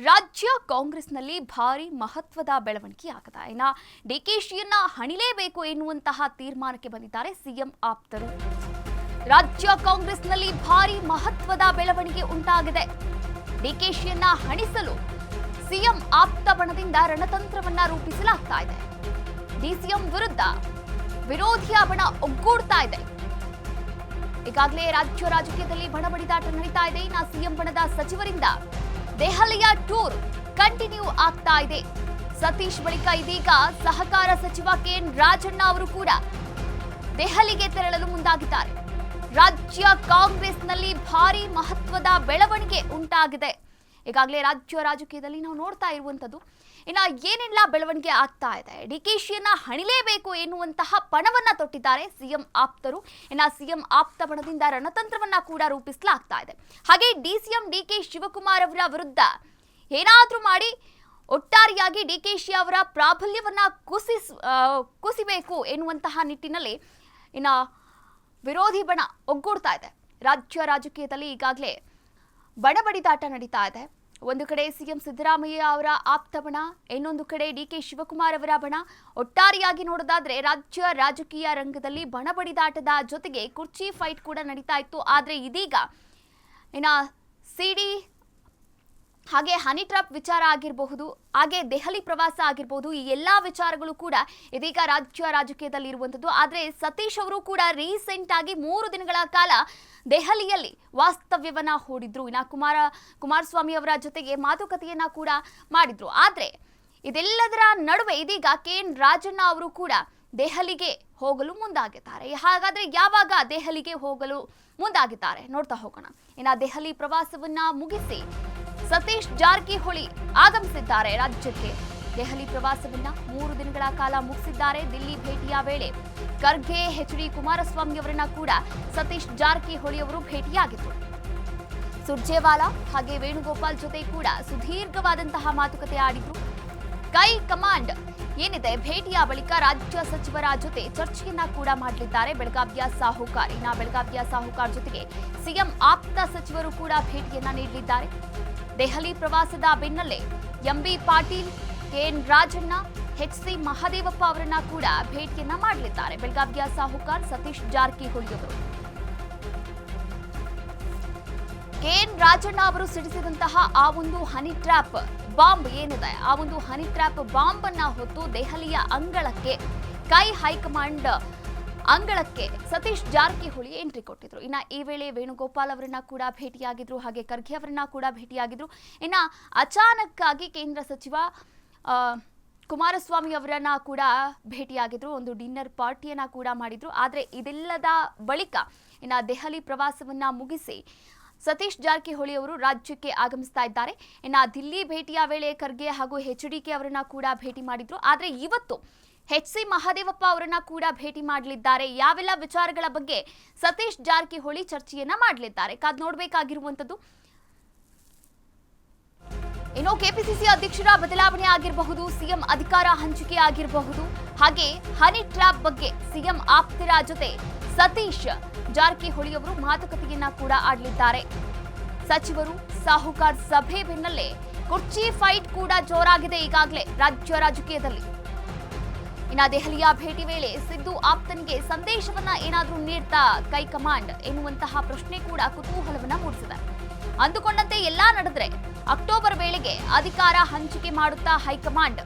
ರಾಜ್ಯ ಕಾಂಗ್ರೆಸ್ನಲ್ಲಿ ಭಾರಿ ಮಹತ್ವದ ಬೆಳವಣಿಗೆ ಆಗಿದೆ. ಇನ್ನು ಡಿಕೆಶಿಯನ್ನ ಹಣಿಲೇಬೇಕು ಎನ್ನುವಂತಹ ತೀರ್ಮಾನಕ್ಕೆ ಬಂದಿದ್ದಾರೆ ಸಿಎಂ ಆಪ್ತರು. ರಾಜ್ಯ ಕಾಂಗ್ರೆಸ್ನಲ್ಲಿ ಭಾರಿ ಮಹತ್ವದ ಬೆಳವಣಿಗೆ ಉಂಟಾಗಿದೆ. ಡಿಕೆಶಿಯನ್ನ ಹಣಿಸಲು ಸಿಎಂ ಆಪ್ತ ಬಣದಿಂದ ರಣತಂತ್ರವನ್ನ ರೂಪಿಸಲಾಗ್ತಾ ಇದೆ. ಡಿಸಿಎಂ ವಿರುದ್ಧ ವಿರೋಧಿಯ ಬಣ ಒಗ್ಗೂಡ್ತಾ ಇದೆ. ಈಗಾಗಲೇ ರಾಜ್ಯ ರಾಜಕೀಯದಲ್ಲಿ ಬಣಬಡಿದಾಟ ನಡೀತಾ ಇದೆ. ಇನ್ನು ಸಿಎಂ ಬಣದ ಸಚಿವರಿಂದ ದೆಹಲಿಯ ಟೂರ್ ಕಂಟಿನ್ಯೂ ಆಗ್ತಾ ಇದೆ. ಸತೀಶ್ ಬಳಿಕ ಇದೀಗ ಸಹಕಾರ ಸಚಿವ ಕೆಎನ್ ರಾಜಣ್ಣ ಅವರು ಕೂಡ ದೆಹಲಿಗೆ ತೆರಳಲು ಮುಂದಾಗಿದ್ದಾರೆ. ರಾಜ್ಯ ಕಾಂಗ್ರೆಸ್ನಲ್ಲಿ ಭಾರಿ ಮಹತ್ವದ ಬೆಳವಣಿಗೆ ಉಂಟಾಗಿದೆ. ಈಗಾಗಲೇ ರಾಜ್ಯ ರಾಜಕೀಯದಲ್ಲಿ ನಾವು ನೋಡ್ತಾ ಇರುವಂತದ್ದು ಇನ್ನು ಏನೆಲ್ಲ ಬೆಳವಣಿಗೆ ಆಗ್ತಾ ಇದೆ. ಡಿಕೆಶಿಯನ್ನ ಹಣಿಲೇಬೇಕು ಎನ್ನುವಂತಹ ಪಣವನ್ನ ತೊಟ್ಟಿದ್ದಾರೆ ಸಿಎಂ ಆಪ್ತರು. ಇನ್ನು ಸಿಎಂ ಆಪ್ತ ಬಣದಿಂದ ರಣತಂತ್ರವನ್ನ ಕೂಡ ರೂಪಿಸಲಾಗ್ತಾ ಇದೆ. ಹಾಗೆ ಡಿಸಿಎಂ ಡಿಕೆ ಶಿವಕುಮಾರ್ ಅವರ ವಿರುದ್ಧ ಏನಾದ್ರೂ ಮಾಡಿ ಒಟ್ಟಾರೆಯಾಗಿ ಡಿಕೆಶಿ ಅವರ ಪ್ರಾಬಲ್ಯವನ್ನ ಕುಸಿಬೇಕು ಎನ್ನುವಂತಹ ನಿಟ್ಟಿನಲ್ಲಿ ಇನ್ನು ವಿರೋಧಿ ಬಣ ಒಗ್ಗೂಡ್ತಾ ಇದೆ. ರಾಜ್ಯ ರಾಜಕೀಯದಲ್ಲಿ ಈಗಾಗಲೇ ಬಣಬಡಿದಾಟ ನಡೀತಾ ಇದೆ. ಒಂದು ಕಡೆ ಸಿಎಂ ಸಿದ್ದರಾಮಯ್ಯ ಅವರ ಆಪ್ತ ಬಣ, ಇನ್ನೊಂದು ಕಡೆ ಡಿಕೆ ಶಿವಕುಮಾರ್ ಅವರ ಬಣ. ಒಟ್ಟಾರೆಯಾಗಿ ನೋಡೋದಾದ್ರೆ ರಾಜ್ಯ ರಾಜಕೀಯ ರಂಗದಲ್ಲಿ ಬಣಬಡಿದಾಟದ ಜೊತೆಗೆ ಕುರ್ಚಿ ಫೈಟ್ ಕೂಡ ನಡೀತಾ ಇತ್ತು. ಆದ್ರೆ ಇದೀಗ ಸಿಡಿ ಹಾಗೆ ಹನಿ ಟ್ರಾಪ್ ವಿಚಾರ ಆಗಿರಬಹುದು, ಹಾಗೆ ದೆಹಲಿ ಪ್ರವಾಸ ಆಗಿರಬಹುದು, ಈ ಎಲ್ಲಾ ವಿಚಾರಗಳು ಕೂಡ ಇದೀಗ ರಾಜ್ಯ ರಾಜಕೀಯದಲ್ಲಿ ಇರುವಂತದ್ದು. ಆದ್ರೆ ಸತೀಶ್ ಅವರು ಕೂಡ ರೀಸೆಂಟ್ ಆಗಿ 3 ದಿನಗಳ ಕಾಲ ದೆಹಲಿಯಲ್ಲಿ ವಾಸ್ತವ್ಯವನ್ನ ಹೂಡಿದ್ರು. ಇನ್ನು ಕುಮಾರಸ್ವಾಮಿ ಅವರ ಜೊತೆಗೆ ಮಾತುಕತೆಯನ್ನ ಕೂಡ ಮಾಡಿದ್ರು. ಆದ್ರೆ ಇದೆಲ್ಲದರ ನಡುವೆ ಇದೀಗ ಕೆಎನ್ ರಾಜಣ್ಣ ಅವರು ಕೂಡ ದೆಹಲಿಗೆ ಹೋಗಲು ಮುಂದಾಗಿದ್ದಾರೆ. ಹಾಗಾದ್ರೆ ಯಾವಾಗ ದೆಹಲಿಗೆ ಹೋಗಲು ಮುಂದಾಗಿದ್ದಾರೆ ನೋಡ್ತಾ ಹೋಗೋಣ. ಇನ್ನು ದೆಹಲಿ ಪ್ರವಾಸವನ್ನ ಮುಗಿಸಿ ಸತೀಶ್ ಜಾರಕಿಹೊಳಿ ಆಗಮಿಸಿದ್ದಾರೆ ರಾಜ್ಯಕ್ಕೆ. ದೆಹಲಿ ಪ್ರವಾಸವನ್ನ 3 ದಿನಗಳ ಕಾಲ ಮುಗಿಸಿದ್ದಾರೆ. ದಿಲ್ಲಿ ಭೇಟಿಯ ವೇಳೆ ಖರ್ಗೆ, ಎಚ್ಡಿ ಕುಮಾರಸ್ವಾಮಿ ಅವರನ್ನ ಕೂಡ ಸತೀಶ್ ಜಾರಕಿಹೊಳಿ ಅವರು ಭೇಟಿಯಾಗಿದ್ರು. ಸುರ್ಜೇವಾಲಾ ಹಾಗೆ ವೇಣುಗೋಪಾಲ್ ಜೊತೆ ಕೂಡ ಸುದೀರ್ಘವಾದಂತಹ ಮಾತುಕತೆ ಆಡಿದ್ರು. ಕೈ ಕಮಾಂಡ್ ಏನಿದೆ ಭೇಟಿಯ ಬಳಿಕ ರಾಜ್ಯ ಸಚಿವರ ಜೊತೆ ಚರ್ಚೆಯನ್ನ ಕೂಡ ಮಾಡಲಿದ್ದಾರೆ ಬೆಳಗಾವಿಯ ಸಾಹುಕಾರ್. ಇನ್ನು ಬೆಳಗಾವಿಯ ಸಾಹುಕಾರ್ ಜೊತೆಗೆ ಸಿಎಂ ಆಪ್ತ ಸಚಿವರು ಕೂಡ ಭೇಟಿಯನ್ನ ನೀಡಲಿದ್ದಾರೆ. ದೆಹಲಿ ಪ್ರವಾಸದ ಬೆನ್ನಲ್ಲೇ MB Patil, KN Rajanna, HC Mahadevappa ಅವರನ್ನ ಕೂಡ ಭೇಟಿಯನ್ನ ಮಾಡಲಿದ್ದಾರೆ ಬೆಳಗಾವಿಯ ಸಾಹುಕಾರ್ ಸತೀಶ್ ಜಾರಕಿಹೊಳಿ ಅವರು. ಕೆಎನ್ ರಾಜಣ್ಣ ಅವರು ಸಿಡಿಸಿದಂತಹ ಆ ಒಂದು ಹನಿ ಟ್ರ್ಯಾಪ್ ಬಾಂಬ್ ಏನಿದೆ, ಆ ಒಂದು ಹನಿ ಟ್ರ್ಯಾಪ್ ಬಾಂಬ್ ಅನ್ನ ಹೊತ್ತು ದೆಹಲಿಯ ಅಂಗಳಕ್ಕೆ, ಕೈ ಹೈಕಮಾಂಡ್ ಅಂಗಳಕ್ಕೆ ಸತೀಶ್ ಜಾರಕಿಹೊಳಿ ಎಂಟ್ರಿ ಕೊಟ್ಟಿದ್ರು. ಇನ್ನ ಈ ವೇಳೆ ವೇಣುಗೋಪಾಲ್ ಅವರನ್ನ ಕೂಡ ಭೇಟಿಯಾಗಿದ್ರು, ಹಾಗೆ ಖರ್ಗೆ ಅವರನ್ನ ಕೂಡ ಭೇಟಿಯಾಗಿದ್ರು. ಇನ್ನ ಅಚಾನಕ್ ಆಗಿ ಕೇಂದ್ರ ಸಚಿವ ಕುಮಾರಸ್ವಾಮಿ ಅವರನ್ನ ಕೂಡ ಭೇಟಿಯಾಗಿದ್ರು. ಒಂದು ಡಿನ್ನರ್ ಪಾರ್ಟಿಯನ್ನ ಕೂಡ ಮಾಡಿದ್ರು. ಆದ್ರೆ ಇದೆಲ್ಲದ ಬಳಿಕ ಇನ್ನ ದೆಹಲಿ ಪ್ರವಾಸವನ್ನ ಮುಗಿಸಿ ಸತೀಶ್ ಜಾರಕಿಹೊಳಿ ಅವರು ರಾಜ್ಯಕ್ಕೆ ಆಗಮಿಸ್ತಾ ಇದ್ದಾರೆ. ಇನ್ನ ದಿಲ್ಲಿ ಭೇಟಿಯ ವೇಳೆ ಖರ್ಗೆ ಹಾಗೂ ಎಚ್ಡಿಕೆ ಅವರನ್ನ ಕೂಡ ಭೇಟಿ ಮಾಡಿದ್ರು. ಆದ್ರೆ ಇವತ್ತು ಎಚ್ಸಿ ಮಹದೇವಪ್ಪ ಅವರನ್ನ ಕೂಡ ಭೇಟಿ ಮಾಡಲಿದ್ದಾರೆ. ಯಾವೆಲ್ಲ ವಿಚಾರಗಳ ಬಗ್ಗೆ ಸತೀಶ್ ಜಾರಕಿಹೊಳಿ ಚರ್ಚೆಯನ್ನ ಮಾಡಲಿದ್ದಾರೆ ಕಾದ್ ನೋಡಬೇಕಾಗಿರುವಂತದ್ದು. ಇನ್ನು ಕೆಪಿಸಿಸಿ ಅಧ್ಯಕ್ಷರ ಬದಲಾವಣೆ ಆಗಿರಬಹುದು, ಸಿಎಂ ಅಧಿಕಾರ ಹಂಚಿಕೆ ಆಗಿರಬಹುದು, ಹಾಗೆ ಹನಿ ಟ್ರ್ಯಾಪ್ ಬಗ್ಗೆ ಸಿಎಂ ಆಪ್ತರ ಜೊತೆ ಸತೀಶ್ ಜಾರಕಿಹೊಳಿ ಅವರು ಮಾತುಕತೆಯನ್ನ ಕೂಡ ಆಡಲಿದ್ದಾರೆ. ಸಚಿವರು ಸಾಹುಕಾರ್ ಸಭೆ ಬೆನ್ನಲ್ಲೇ ಕುರ್ಚಿ ಫೈಟ್ ಕೂಡ ಜೋರಾಗಿದೆ ಈಗಾಗಲೇ ರಾಜ್ಯ ರಾಜಕೀಯದಲ್ಲಿ. ಇನ್ನು ದೆಹಲಿಯ ಭೇಟಿ ವೇಳೆ ಸಿದ್ದು ಆಪ್ತನಿಗೆ ಸಂದೇಶವನ್ನ ಏನಾದ್ರೂ ನೀಡ್ತಾ ಕೈ ಕಮಾಂಡ್ ಎನ್ನುವಂತಹ ಪ್ರಶ್ನೆ ಕೂಡ ಕುತೂಹಲವನ್ನ ಮೂಡಿಸಿದೆ. ಅಂದುಕೊಂಡಂತೆ ಎಲ್ಲಾ ನಡೆದ್ರೆ ಅಕ್ಟೋಬರ್ ವೇಳೆಗೆ ಅಧಿಕಾರ ಹಂಚಿಕೆ ಮಾಡುತ್ತಾ ಹೈಕಮಾಂಡ್.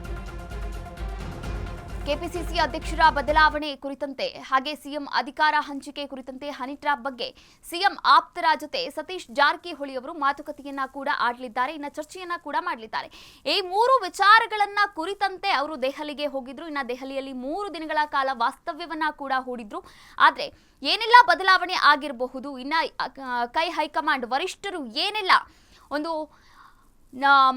ಕೆಪಿಸಿಸಿ ಅಧ್ಯಕ್ಷರ ಬದಲಾವಣೆ ಕುರಿತಂತೆ ಹಾಗೆ ಸಿಎಂ ಅಧಿಕಾರ ಹಂಚಿಕೆ ಕುರಿತಂತೆ ಹನಿ ಟ್ರ್ಯಾಪ್ ಬಗ್ಗೆ ಸಿಎಂ ಆಪ್ತರ ಜೊತೆ ಸತೀಶ್ ಜಾರಕಿಹೊಳಿ ಅವರು ಮಾತುಕತೆಯನ್ನ ಕೂಡ ಆಡಲಿದ್ದಾರೆ. ಇನ್ನು ಚರ್ಚೆಯನ್ನ ಕೂಡ ಮಾಡಲಿದ್ದಾರೆ. ಈ 3 ವಿಚಾರಗಳನ್ನ ಕುರಿತಂತೆ ಅವರು ದೆಹಲಿಗೆ ಹೋಗಿದ್ರು. ಇನ್ನು ದೆಹಲಿಯಲ್ಲಿ 3 ದಿನಗಳ ಕಾಲ ವಾಸ್ತವ್ಯವನ್ನ ಕೂಡ ಹೂಡಿದ್ರು. ಆದ್ರೆ ಏನೆಲ್ಲ ಬದಲಾವಣೆ ಆಗಿರಬಹುದು, ಇನ್ನ ಕೈ ಹೈಕಮಾಂಡ್ ವರಿಷ್ಠರು ಏನೆಲ್ಲ ಒಂದು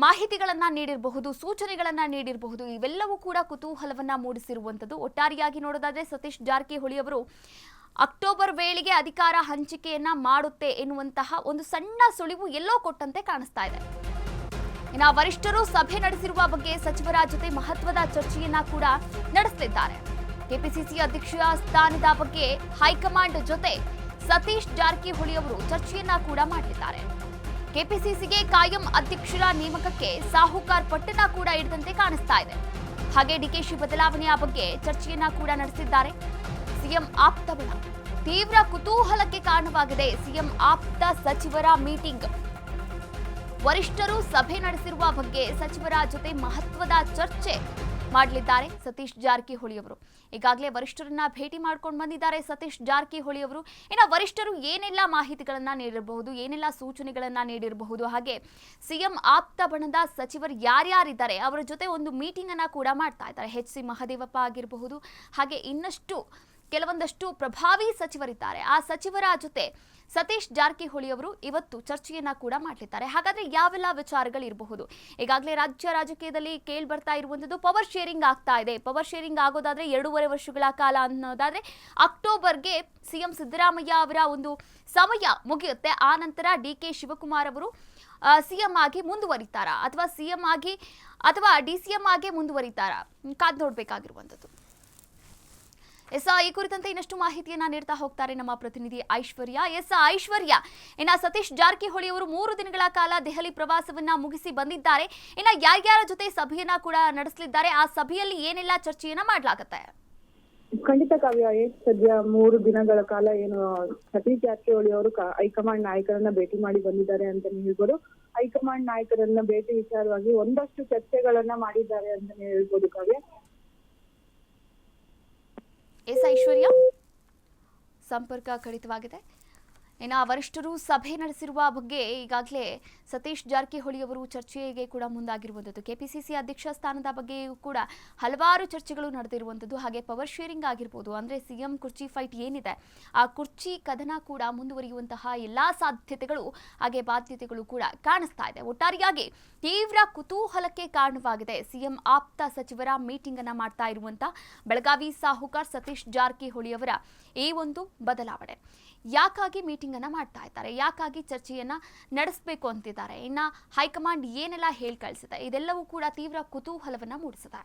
ಮಾಹಿತಿಗಳನ್ನ ನೀಡಿರಬಹುದು, ಸೂಚನೆಗಳನ್ನ ನೀಡಿರಬಹುದು, ಇವೆಲ್ಲವೂ ಕೂಡ ಕುತೂಹಲವನ್ನ ಮೂಡಿಸಿರುವಂತದ್ದು. ಒಟ್ಟಾರೆಯಾಗಿ ನೋಡೋದಾದ್ರೆ ಸತೀಶ್ ಜಾರಕಿಹೊಳಿ ಅವರು ಅಕ್ಟೋಬರ್ ವೇಳೆಗೆ ಅಧಿಕಾರ ಹಂಚಿಕೆಯನ್ನ ಮಾಡುತ್ತೆ ಎನ್ನುವಂತಹ ಒಂದು ಸಣ್ಣ ಸುಳಿವು ಎಲ್ಲೋ ಕೊಟ್ಟಂತೆ ಕಾಣಿಸ್ತಾ ಇದೆ. ಇನ್ನು ವರಿಷ್ಠರು ಸಭೆ ನಡೆಸಿರುವ ಬಗ್ಗೆ ಸಚಿವರ ಜೊತೆ ಮಹತ್ವದ ಚರ್ಚೆಯನ್ನ ಕೂಡ ನಡೆಸಲಿದ್ದಾರೆ. ಕೆಪಿಸಿಸಿ ಅಧ್ಯಕ್ಷ ಸ್ಥಾನದ ಬಗ್ಗೆ ಹೈಕಮಾಂಡ್ ಜೊತೆ ಸತೀಶ್ ಜಾರಕಿಹೊಳಿ ಅವರು ಚರ್ಚೆಯನ್ನ ಕೂಡ ಮಾಡಲಿದ್ದಾರೆ. ಕೆಪಿಸಿಸಿಗೆ ಕಾಯಂ ಅಧ್ಯಕ್ಷರ ನೇಮಕಕ್ಕೆ ಸಾಹುಕಾರ್ ಪಟ್ಟಣ ಕೂಡ ಹಿಡಿದಂತೆ ಕಾಣಿಸ್ತಾ ಇದೆ. ಹಾಗೆ ಡಿಕೆಶಿ ಬದಲಾವಣೆಯ ಬಗ್ಗೆ ಚರ್ಚೆಯನ್ನ ಕೂಡ ನಡೆಸಿದ್ದಾರೆ ಸಿಎಂ ಆಪ್ತ ಬಣ. ತೀವ್ರ ಕುತೂಹಲಕ್ಕೆ ಕಾರಣವಾಗಿದೆ ಸಿಎಂ ಆಪ್ತ ಸಚಿವರ ಮೀಟಿಂಗ್. ವರಿಷ್ಠರು ಸಭೆ ನಡೆಸಿರುವ ಬಗ್ಗೆ ಸಚಿವರ ಜೊತೆ ಮಹತ್ವದ ಚರ್ಚೆ ಮಾಡಲಿದ್ದಾರೆ ಸತೀಶ್ ಜಾರಕಿಹೊಳಿ ಅವರು. ಈಗಾಗಲೇ ವರಿಷ್ಠರನ್ನ ಭೇಟಿ ಮಾಡ್ಕೊಂಡು ಬಂದಿದ್ದಾರೆ ಸತೀಶ್ ಜಾರಕಿಹೊಳಿ ಅವರು. ಇನ್ನು ವರಿಷ್ಠರು ಏನೆಲ್ಲ ಮಾಹಿತಿಗಳನ್ನ ನೀಡಿರಬಹುದು, ಏನೆಲ್ಲ ಸೂಚನೆಗಳನ್ನ ನೀಡಿರಬಹುದು, ಹಾಗೆ ಸಿಎಂ ಆಪ್ತ ಬಣದ ಸಚಿವರು ಯಾರ್ಯಾರಿದ್ದಾರೆ ಅವರ ಜೊತೆ ಒಂದು ಮೀಟಿಂಗ್ ಅನ್ನ ಕೂಡ ಮಾಡ್ತಾ ಇದ್ದಾರೆ. ಎಚ್ ಸಿ ಮಹದೇವಪ್ಪ ಆಗಿರಬಹುದು, ಹಾಗೆ ಇನ್ನಷ್ಟು ಕೆಲವೊಂದಷ್ಟು ಪ್ರಭಾವಿ ಸಚಿವರಿದ್ದಾರೆ. ಆ ಸಚಿವರ ಜೊತೆ ಸತೀಶ್ ಜಾರಕಿಹೊಳಿ ಅವರು ಇವತ್ತು ಚರ್ಚೆಯನ್ನ ಕೂಡ ಮಾಡಲಿದ್ದಾರೆ. ಹಾಗಾದ್ರೆ ಯಾವೆಲ್ಲ ವಿಚಾರಗಳಿರಬಹುದು? ಈಗಾಗಲೇ ರಾಜ್ಯ ರಾಜಕೀಯದಲ್ಲಿ ಕೇಳಿ ಬರ್ತಾ ಇರುವಂತದ್ದು ಪವರ್ ಶೇರಿಂಗ್ ಆಗ್ತಾ ಇದೆ. ಪವರ್ ಶೇರಿಂಗ್ ಆಗೋದಾದ್ರೆ 2.5 ವರ್ಷಗಳ ಕಾಲ ಅನ್ನೋದಾದ್ರೆ ಅಕ್ಟೋಬರ್ಗೆ ಸಿಎಂ ಸಿದ್ದರಾಮಯ್ಯ ಅವರ ಒಂದು ಸಮಯ ಮುಗಿಯುತ್ತೆ. ಆ ನಂತರ ಡಿಕೆ ಶಿವಕುಮಾರ್ ಅವರು ಸಿಎಂ ಆಗಿ ಮುಂದುವರಿತಾರಾ ಅಥವಾ ಸಿಎಂ ಆಗಿ ಅಥವಾ ಡಿಸಿಎಂ ಆಗಿ ಮುಂದುವರಿತಾರಾ? ಕಾದ್ ನೋಡ್ಬೇಕಾಗಿರುವಂತದ್ದು. ಈ ಕುರಿತಂತೆ ಇನ್ನಷ್ಟು ಮಾಹಿತಿಯನ್ನ ನೀಡ್ತಾ ಹೋಗ್ತಾರೆ ನಮ್ಮ ಪ್ರತಿನಿಧಿ ಐಶ್ವರ್ಯ. ಐಶ್ವರ್ಯ, ಇನ್ನ ಸತೀಶ್ ಜಾರಕಿಹೊಳಿ ಅವರು 3 ದಿನಗಳ ಕಾಲ ದೆಹಲಿ ಪ್ರವಾಸವನ್ನ ಮುಗಿಸಿ ಬಂದಿದ್ದಾರೆ. ಇನ್ನ ಯಾರ್ಯಾರ ಜೊತೆ ಸಭೆಯನ್ನ ಕೂಡ ನಡೆಸಲಿದ್ದಾರೆ? ಆ ಸಭೆಯಲ್ಲಿ ಏನೆಲ್ಲ ಚರ್ಚೆಯನ್ನ ಮಾಡಲಾಗುತ್ತೆ? ಖಂಡಿತ ಕಾವ್ಯ, ಸದ್ಯ 3 ದಿನಗಳ ಕಾಲ ಏನು ಸತೀಶ್ ಜಾರಕಿಹೊಳಿ ಅವರು ಹೈಕಮಾಂಡ್ ನಾಯಕರನ್ನ ಭೇಟಿ ಮಾಡಿ ಬಂದಿದ್ದಾರೆ ಅಂತ ಹೇಳ್ಬೋದು. ಹೈಕಮಾಂಡ್ ನಾಯಕರನ್ನ ಭೇಟಿ ವಿಚಾರವಾಗಿ ಒಂದಷ್ಟು ಚರ್ಚೆಗಳನ್ನ ಮಾಡಿದ್ದಾರೆ ಅಂತ ಹೇಳ್ಬೋದು ಕಾವ್ಯ. ಐಶ್ವರ್ಯ, ಸಂಪರ್ಕ ಕಡಿತವಾಗಿದೆ. ಇನ್ನು ವರಿಷ್ಠರು ಸಭೆ ನಡೆಸಿರುವ ಬಗ್ಗೆ ಈಗಾಗಲೇ ಸತೀಶ್ ಜಾರಕಿಹೊಳಿ ಅವರು ಚರ್ಚೆಗೆ ಕೂಡ ಮುಂದಾಗಿರುವಂಥದ್ದು. ಕೆಪಿಸಿಸಿ ಅಧ್ಯಕ್ಷ ಸ್ಥಾನದ ಬಗ್ಗೆಯೂ ಕೂಡ ಹಲವಾರು ಚರ್ಚೆಗಳು ನಡೆದಿರುವಂಥದ್ದು. ಹಾಗೆ ಪವರ್ ಶೇರಿಂಗ್ ಆಗಿರ್ಬೋದು, ಅಂದರೆ ಸಿಎಂ ಕುರ್ಚಿ ಫೈಟ್ ಏನಿದೆ ಆ ಕುರ್ಚಿ ಕದನ ಕೂಡ ಮುಂದುವರಿಯುವಂತಹ ಎಲ್ಲ ಸಾಧ್ಯತೆಗಳು ಹಾಗೆ ಬಾಧ್ಯತೆಗಳು ಕೂಡ ಕಾಣಿಸ್ತಾ ಇದೆ. ಒಟ್ಟಾರೆಯಾಗಿ ತೀವ್ರ ಕುತೂಹಲಕ್ಕೆ ಕಾರಣವಾಗಿದೆ ಸಿಎಂ ಆಪ್ತ ಸಚಿವರ ಮೀಟಿಂಗ್ ಅನ್ನ ಮಾಡ್ತಾ ಇರುವಂತ ಬೆಳಗಾವಿ ಸಾಹುಕಾರ್ ಸತೀಶ್ ಜಾರಕಿಹೊಳಿ ಅವರ ಈ ಒಂದು ಬದಲಾವಣೆ. ಯಾಕಾಗಿ ಮೀಟಿಂಗ್ ಅನ್ನ ಮಾಡ್ತಾ ಇದ್ದಾರೆ, ಯಾಕಾಗಿ ಚರ್ಚೆಯನ್ನ ನಡೆಸಬೇಕು ಅಂತಿದ್ದಾರೆ, ಇನ್ನ ಹೈಕಮಾಂಡ್ ಏನೆಲ್ಲ ಹೇಳಿ ಕಳಿಸಿದೆ, ಇದೆಲ್ಲವೂ ಕೂಡ ತೀವ್ರ ಕುತೂಹಲವನ್ನ ಮೂಡಿಸಿದೆ.